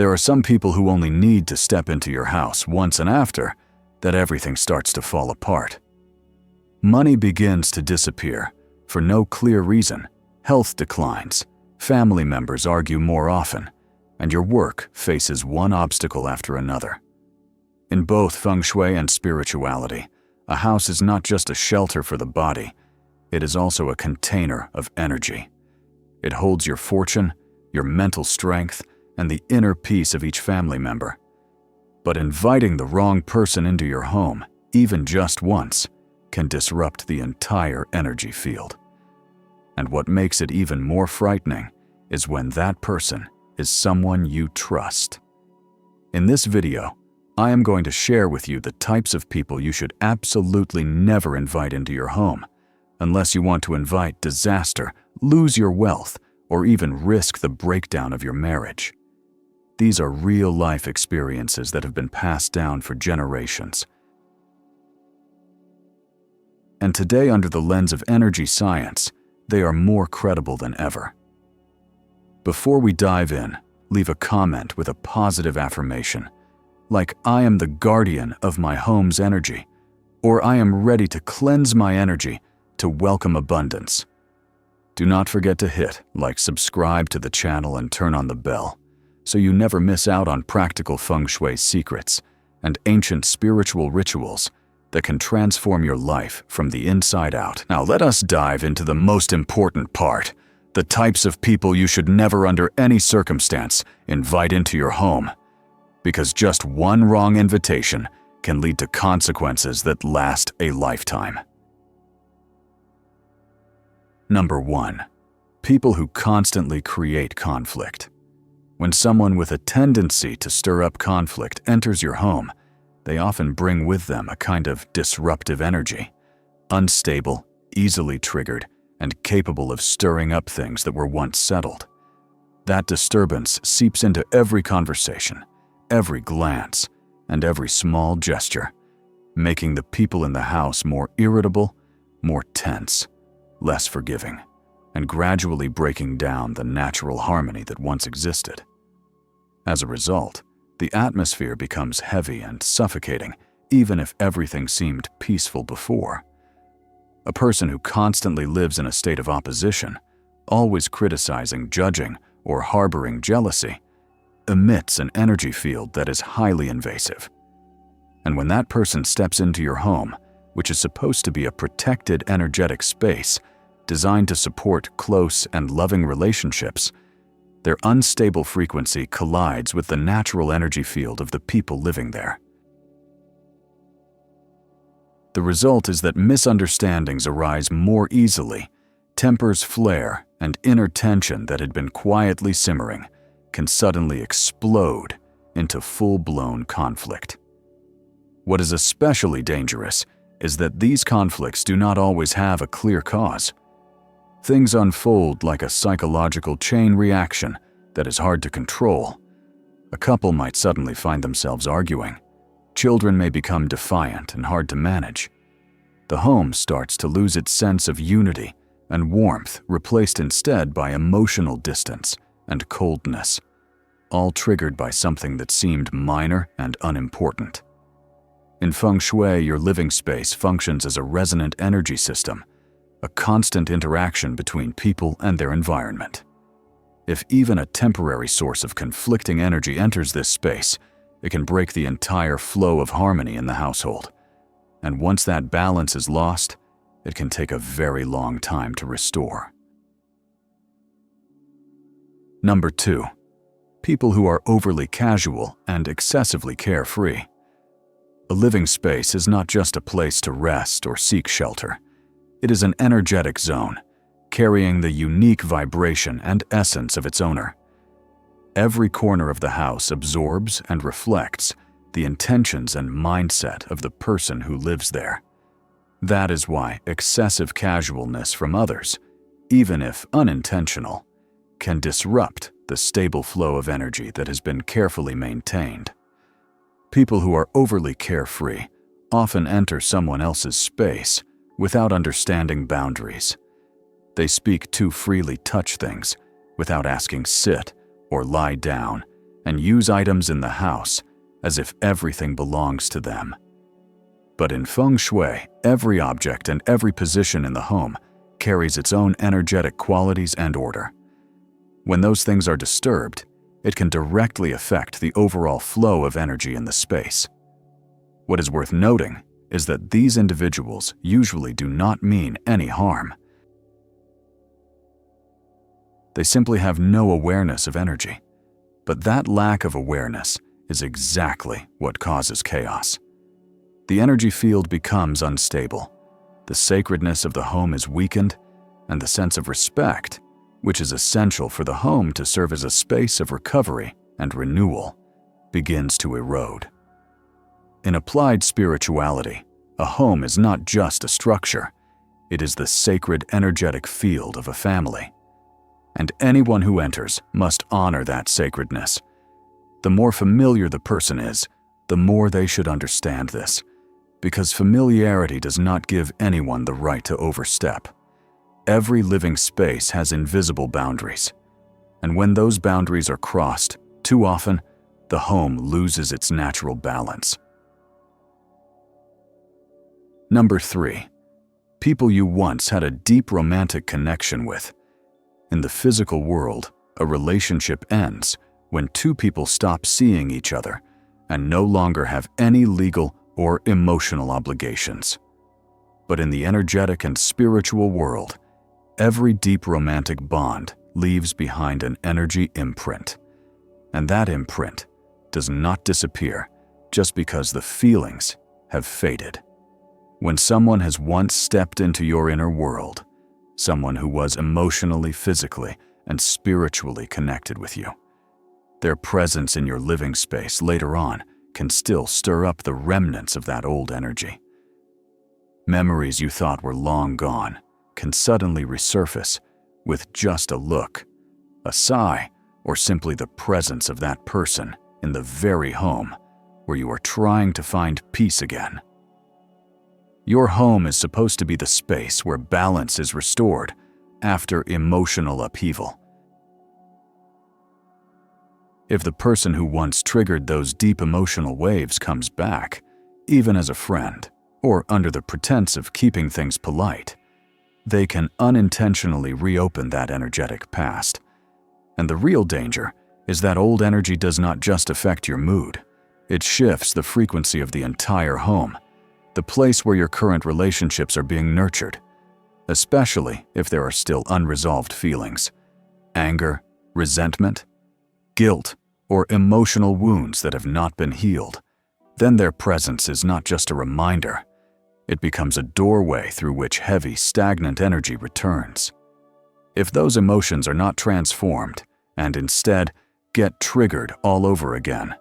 There are some people who only need to step into your house once, and after that everything starts to fall apart. Money begins to disappear for no clear reason, health declines, family members argue more often, and your work faces one obstacle after another. In both Feng Shui and spirituality, a house is not just a shelter for the body, it is also a container of energy. It holds your fortune, your mental strength, and the inner peace of each family member. But inviting the wrong person into your home, even just once, can disrupt the entire energy field. And what makes it even more frightening is when that person is someone you trust. In this video, I am going to share with you the types of people you should absolutely never invite into your home, unless you want to invite disaster, lose your wealth, or even risk the breakdown of your marriage. These are real-life experiences that have been passed down for generations. And today, under the lens of energy science, they are more credible than ever. Before we dive in, leave a comment with a positive affirmation, like "I am the guardian of my home's energy," or "I am ready to cleanse my energy to welcome abundance." Do not forget to hit like, subscribe to the channel, and turn on the bell, so you never miss out on practical Feng Shui secrets and ancient spiritual rituals that can transform your life from the inside out. Now let us dive into the most important part, the types of people you should never under any circumstance invite into your home, because just one wrong invitation can lead to consequences that last a lifetime. Number 1. People who constantly create conflict. When someone with a tendency to stir up conflict enters your home, they often bring with them a kind of disruptive energy, unstable, easily triggered, and capable of stirring up things that were once settled. That disturbance seeps into every conversation, every glance, and every small gesture, making the people in the house more irritable, more tense, less forgiving, and gradually breaking down the natural harmony that once existed. As a result, the atmosphere becomes heavy and suffocating, even if everything seemed peaceful before. A person who constantly lives in a state of opposition, always criticizing, judging, or harboring jealousy, emits an energy field that is highly invasive. And when that person steps into your home, which is supposed to be a protected energetic space designed to support close and loving relationships, their unstable frequency collides with the natural energy field of the people living there. The result is that misunderstandings arise more easily, tempers flare, and inner tension that had been quietly simmering can suddenly explode into full-blown conflict. What is especially dangerous is that these conflicts do not always have a clear cause. Things unfold like a psychological chain reaction that is hard to control. A couple might suddenly find themselves arguing. Children may become defiant and hard to manage. The home starts to lose its sense of unity and warmth, replaced instead by emotional distance and coldness, all triggered by something that seemed minor and unimportant. In Feng Shui, your living space functions as a resonant energy system, a constant interaction between people and their environment. If even a temporary source of conflicting energy enters this space, it can break the entire flow of harmony in the household. And once that balance is lost, it can take a very long time to restore. Number 2. People who are overly casual and excessively carefree. A living space is not just a place to rest or seek shelter. It is an energetic zone, carrying the unique vibration and essence of its owner. Every corner of the house absorbs and reflects the intentions and mindset of the person who lives there. That is why excessive casualness from others, even if unintentional, can disrupt the stable flow of energy that has been carefully maintained. People who are overly carefree often enter someone else's space without understanding boundaries. They speak too freely, touch things without asking sit or lie down, and use items in the house as if everything belongs to them. But in Feng Shui, every object and every position in the home carries its own energetic qualities and order. When those things are disturbed, it can directly affect the overall flow of energy in the space. What is worth noting is that these individuals usually do not mean any harm. They simply have no awareness of energy. But that lack of awareness is exactly what causes chaos. The energy field becomes unstable, the sacredness of the home is weakened, and the sense of respect, which is essential for the home to serve as a space of recovery and renewal, begins to erode. In applied spirituality, a home is not just a structure, it is the sacred energetic field of a family. And anyone who enters must honor that sacredness. The more familiar the person is, the more they should understand this, because familiarity does not give anyone the right to overstep. Every living space has invisible boundaries, and when those boundaries are crossed, too often, the home loses its natural balance. Number 3. People you once had a deep romantic connection with. In the physical world, a relationship ends when two people stop seeing each other and no longer have any legal or emotional obligations. But in the energetic and spiritual world, every deep romantic bond leaves behind an energy imprint. And that imprint does not disappear just because the feelings have faded. When someone has once stepped into your inner world, someone who was emotionally, physically, and spiritually connected with you, their presence in your living space later on can still stir up the remnants of that old energy. Memories you thought were long gone can suddenly resurface with just a look, a sigh, or simply the presence of that person in the very home where you are trying to find peace again. Your home is supposed to be the space where balance is restored after emotional upheaval. If the person who once triggered those deep emotional waves comes back, even as a friend, or under the pretense of keeping things polite, they can unintentionally reopen that energetic past. And the real danger is that old energy does not just affect your mood, it shifts the frequency of the entire home, the place where your current relationships are being nurtured, especially if there are still unresolved feelings, anger, resentment, guilt, or emotional wounds that have not been healed. Then their presence is not just a reminder, it becomes a doorway through which heavy, stagnant energy returns. If those emotions are not transformed, and instead get triggered all over again,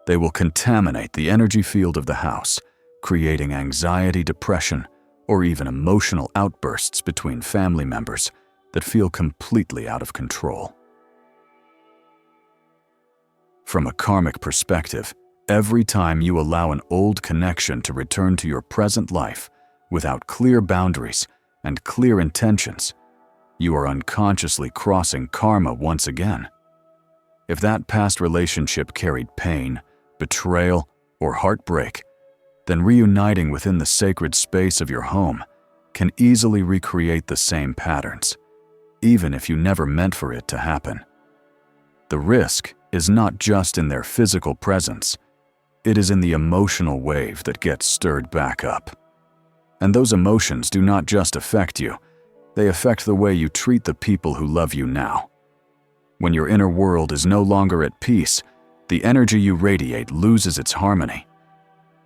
they will contaminate the energy field of the house, creating anxiety, depression, or even emotional outbursts between family members that feel completely out of control. From a karmic perspective, every time you allow an old connection to return to your present life without clear boundaries and clear intentions, you are unconsciously crossing karma once again. If that past relationship carried pain, betrayal, or heartbreak, then reuniting within the sacred space of your home can easily recreate the same patterns, even if you never meant for it to happen. The risk is not just in their physical presence, it is in the emotional wave that gets stirred back up. And those emotions do not just affect you, they affect the way you treat the people who love you now. When your inner world is no longer at peace, the energy you radiate loses its harmony.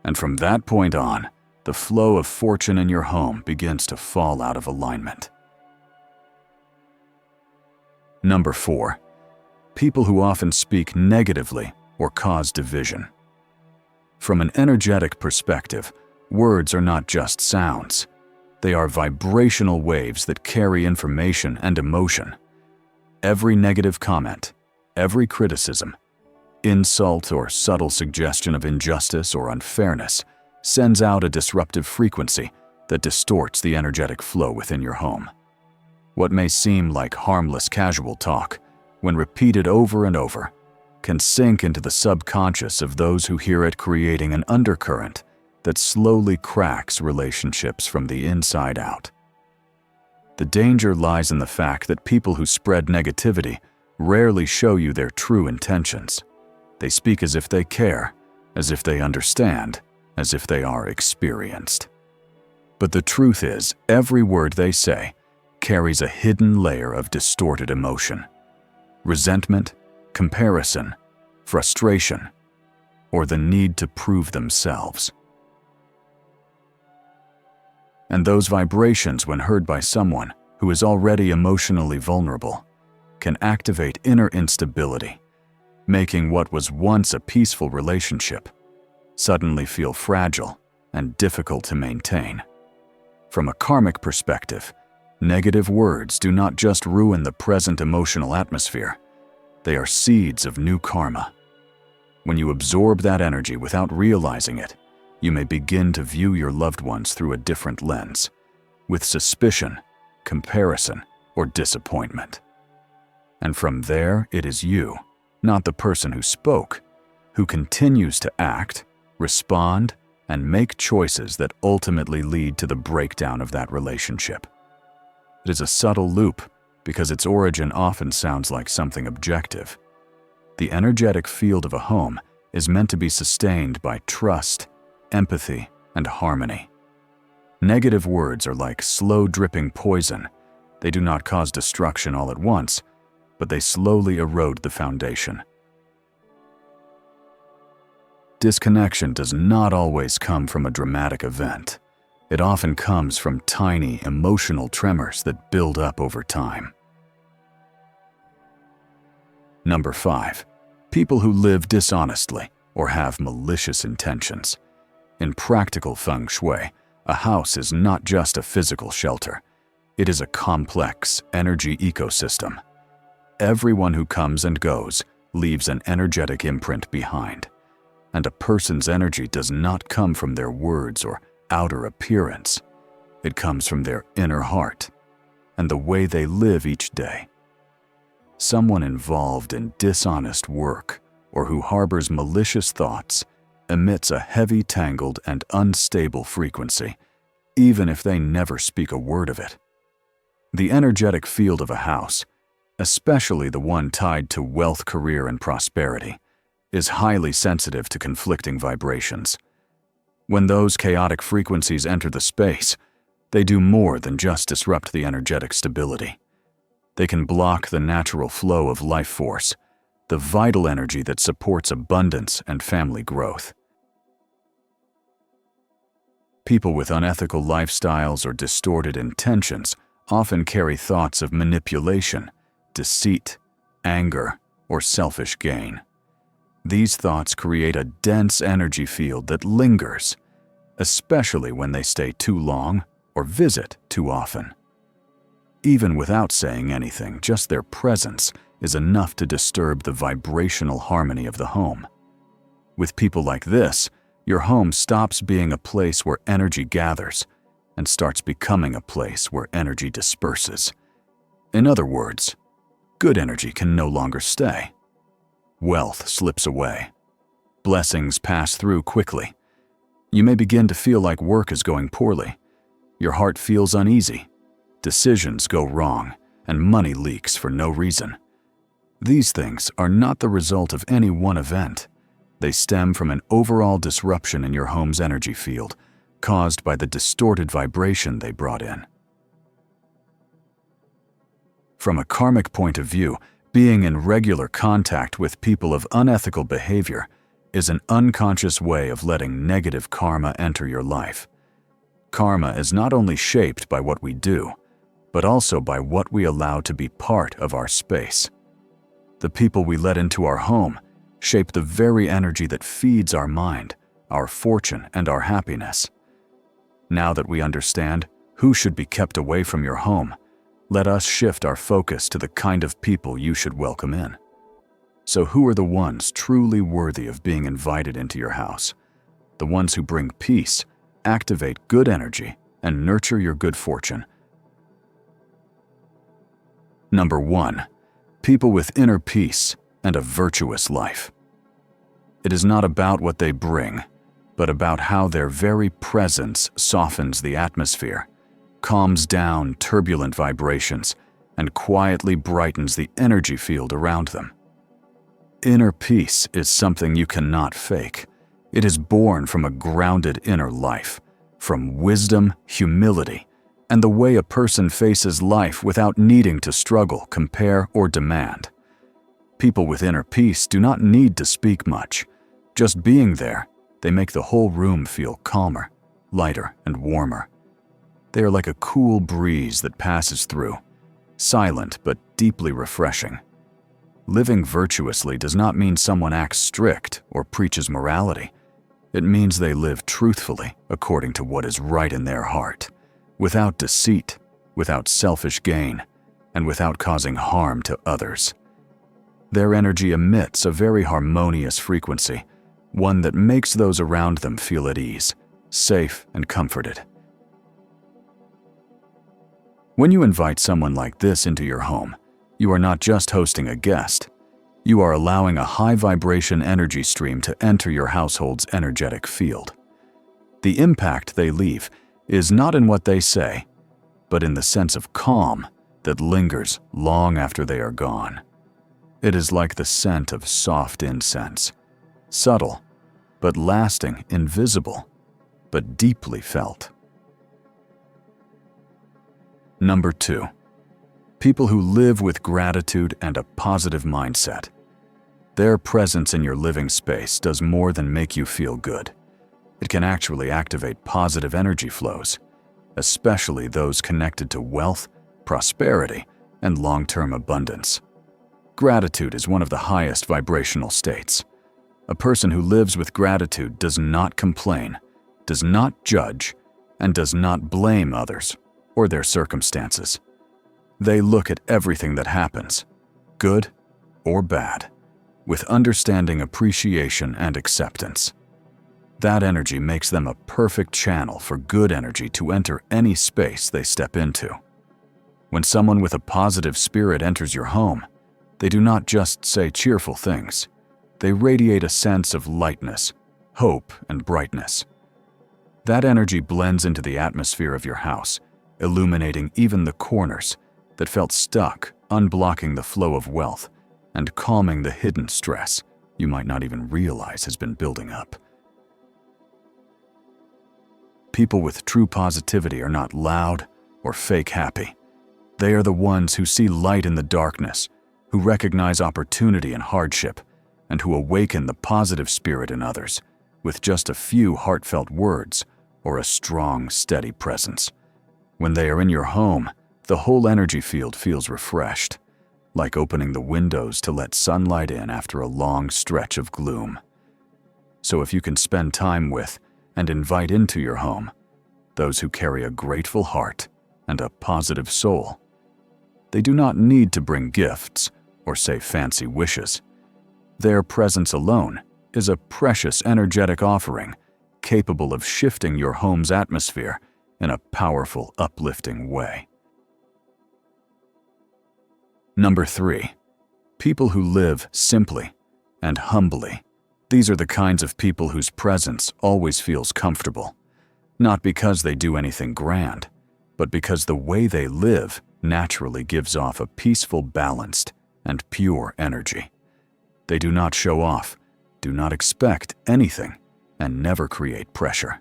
And from that point on, the flow of fortune in your home begins to fall out of alignment. Number 4. People who often speak negatively or cause division. From an energetic perspective, words are not just sounds. They are vibrational waves that carry information and emotion. Every negative comment, every criticism, insult or subtle suggestion of injustice or unfairness sends out a disruptive frequency that distorts the energetic flow within your home. What may seem like harmless casual talk, when repeated over and over, can sink into the subconscious of those who hear it, creating an undercurrent that slowly cracks relationships from the inside out. The danger lies in the fact that people who spread negativity rarely show you their true intentions. They speak as if they care, as if they understand, as if they are experienced. But the truth is, every word they say carries a hidden layer of distorted emotion, resentment, comparison, frustration, or the need to prove themselves. And those vibrations, when heard by someone who is already emotionally vulnerable, can activate inner instability, making what was once a peaceful relationship suddenly feel fragile and difficult to maintain. From a karmic perspective, negative words do not just ruin the present emotional atmosphere, they are seeds of new karma. When you absorb that energy without realizing it, you may begin to view your loved ones through a different lens, with suspicion, comparison, or disappointment. And from there, it is you, not the person who spoke, who continues to act, respond, and make choices that ultimately lead to the breakdown of that relationship. It is a subtle loop because its origin often sounds like something objective. The energetic field of a home is meant to be sustained by trust, empathy, and harmony. Negative words are like slow dripping poison. They do not cause destruction all at once, but they slowly erode the foundation. Disconnection does not always come from a dramatic event. It often comes from tiny emotional tremors that build up over time. Number 5. People who live dishonestly or have malicious intentions. In practical Feng Shui, a house is not just a physical shelter. It is a complex energy ecosystem. Everyone who comes and goes leaves an energetic imprint behind. And a person's energy does not come from their words or outer appearance. It comes from their inner heart and the way they live each day. Someone involved in dishonest work or who harbors malicious thoughts emits a heavy, tangled, and unstable frequency, even if they never speak a word of it. The energetic field of a house, especially the one tied to wealth, career, and prosperity, is highly sensitive to conflicting vibrations. When those chaotic frequencies enter the space, they do more than just disrupt the energetic stability. They can block the natural flow of life force, the vital energy that supports abundance and family growth. People with unethical lifestyles or distorted intentions often carry thoughts of manipulation, deceit, anger, or selfish gain. These thoughts create a dense energy field that lingers, especially when they stay too long or visit too often. Even without saying anything, just their presence is enough to disturb the vibrational harmony of the home. With people like this, your home stops being a place where energy gathers and starts becoming a place where energy disperses. In other words, good energy can no longer stay. Wealth slips away. Blessings pass through quickly. You may begin to feel like work is going poorly. Your heart feels uneasy. Decisions go wrong, and money leaks for no reason. These things are not the result of any one event. They stem from an overall disruption in your home's energy field, caused by the distorted vibration they brought in. From a karmic point of view, being in regular contact with people of unethical behavior is an unconscious way of letting negative karma enter your life. Karma is not only shaped by what we do, but also by what we allow to be part of our space. The people we let into our home shape the very energy that feeds our mind, our fortune, and our happiness. Now that we understand who should be kept away from your home, let us shift our focus to the kind of people you should welcome in. So who are the ones truly worthy of being invited into your house? The ones who bring peace, activate good energy, and nurture your good fortune. Number 1. People with inner peace and a virtuous life. It is not about what they bring, but about how their very presence softens the atmosphere, calms down turbulent vibrations, and quietly brightens the energy field around them. Inner peace is something you cannot fake. It is born from a grounded inner life, from wisdom, humility, and the way a person faces life without needing to struggle, compare, or demand. People with inner peace do not need to speak much. Just being there, they make the whole room feel calmer, lighter, and warmer. They are like a cool breeze that passes through, silent but deeply refreshing. Living virtuously does not mean someone acts strict or preaches morality. It means they live truthfully according to what is right in their heart, without deceit, without selfish gain, and without causing harm to others. Their energy emits a very harmonious frequency, one that makes those around them feel at ease, safe, and comforted. When you invite someone like this into your home, you are not just hosting a guest. You are allowing a high-vibration energy stream to enter your household's energetic field. The impact they leave is not in what they say, but in the sense of calm that lingers long after they are gone. It is like the scent of soft incense, subtle, but lasting, invisible, but deeply felt. Number 2. People who live with gratitude and a positive mindset. Their presence in your living space does more than make you feel good. It can actually activate positive energy flows, especially those connected to wealth, prosperity, and long-term abundance. Gratitude is one of the highest vibrational states. A person who lives with gratitude does not complain, does not judge, and does not blame others or their circumstances. They look at everything that happens, good or bad, with understanding, appreciation, and acceptance. That energy makes them a perfect channel for good energy to enter any space they step into. When someone with a positive spirit enters your home, they do not just say cheerful things. They radiate a sense of lightness, hope, and brightness. That energy blends into the atmosphere of your house, illuminating even the corners that felt stuck, unblocking the flow of wealth, and calming the hidden stress you might not even realize has been building up. People with true positivity are not loud or fake happy. They are the ones who see light in the darkness, who recognize opportunity in hardship, and who awaken the positive spirit in others with just a few heartfelt words or a strong, steady presence. When they are in your home, the whole energy field feels refreshed, like opening the windows to let sunlight in after a long stretch of gloom. So if you can spend time with and invite into your home those who carry a grateful heart and a positive soul, they do not need to bring gifts or say fancy wishes. Their presence alone is a precious energetic offering capable of shifting your home's atmosphere in a powerful, uplifting way. Number 3. People who live simply and humbly. These are the kinds of people whose presence always feels comfortable, not because they do anything grand, but because the way they live naturally gives off a peaceful, balanced, and pure energy. They do not show off, do not expect anything, and never create pressure.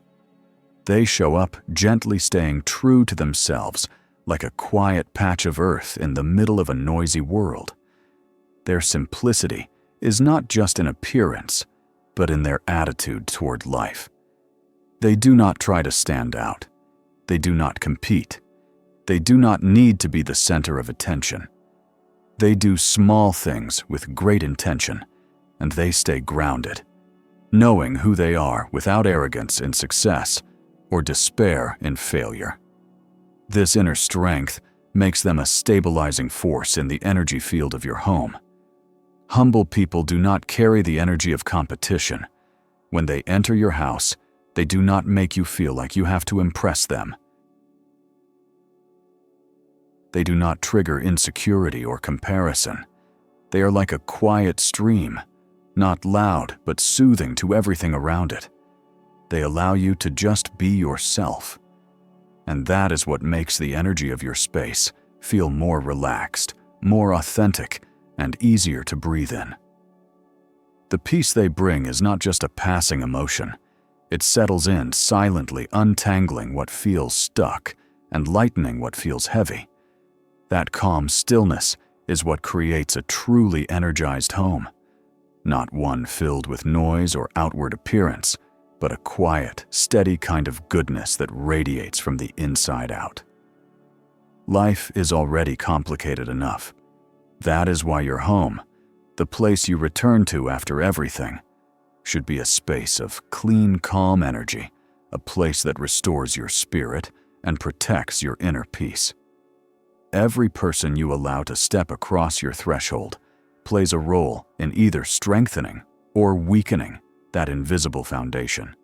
They show up gently, staying true to themselves, like a quiet patch of earth in the middle of a noisy world. Their simplicity is not just in appearance, but in their attitude toward life. They do not try to stand out. They do not compete. They do not need to be the center of attention. They do small things with great intention, and they stay grounded, knowing who they are without arrogance in success or despair in failure. This inner strength makes them a stabilizing force in the energy field of your home. Humble people do not carry the energy of competition. When they enter your house, they do not make you feel like you have to impress them. They do not trigger insecurity or comparison. They are like a quiet stream, not loud but soothing to everything around it. They allow you to just be yourself. And that is what makes the energy of your space feel more relaxed, more authentic, and easier to breathe in. The peace they bring is not just a passing emotion. It settles in, silently untangling what feels stuck and lightening what feels heavy. That calm stillness is what creates a truly energized home. Not one filled with noise or outward appearance, but a quiet, steady kind of goodness that radiates from the inside out. Life is already complicated enough. That is why your home, the place you return to after everything, should be a space of clean, calm energy, a place that restores your spirit and protects your inner peace. Every person you allow to step across your threshold plays a role in either strengthening or weakening that invisible foundation.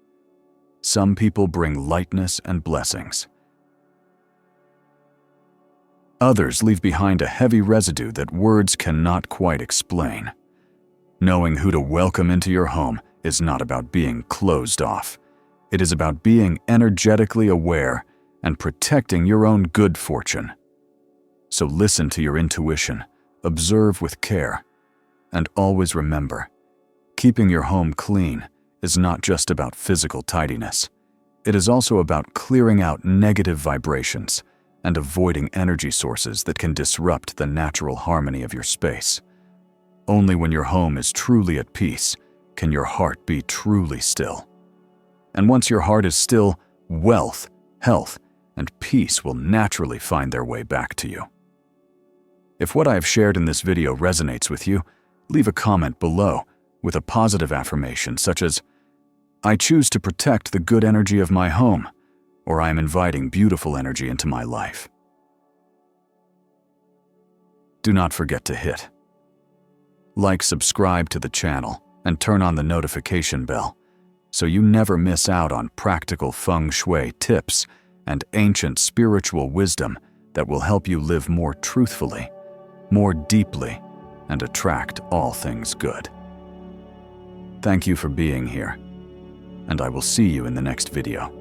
Some people bring lightness and blessings. Others leave behind a heavy residue that words cannot quite explain. Knowing who to welcome into your home is not about being closed off. It is about being energetically aware and protecting your own good fortune. So listen to your intuition, observe with care, and always remember, keeping your home clean is not just about physical tidiness. It is also about clearing out negative vibrations and avoiding energy sources that can disrupt the natural harmony of your space. Only when your home is truly at peace can your heart be truly still. And once your heart is still, wealth, health, and peace will naturally find their way back to you. If what I have shared in this video resonates with you, leave a comment below with a positive affirmation such as, "I choose to protect the good energy of my home," or "I am inviting beautiful energy into my life." Do not forget to hit like, subscribe to the channel, and turn on the notification bell so you never miss out on practical Feng Shui tips and ancient spiritual wisdom that will help you live more truthfully, more deeply, and attract all things good. Thank you for being here, and I will see you in the next video.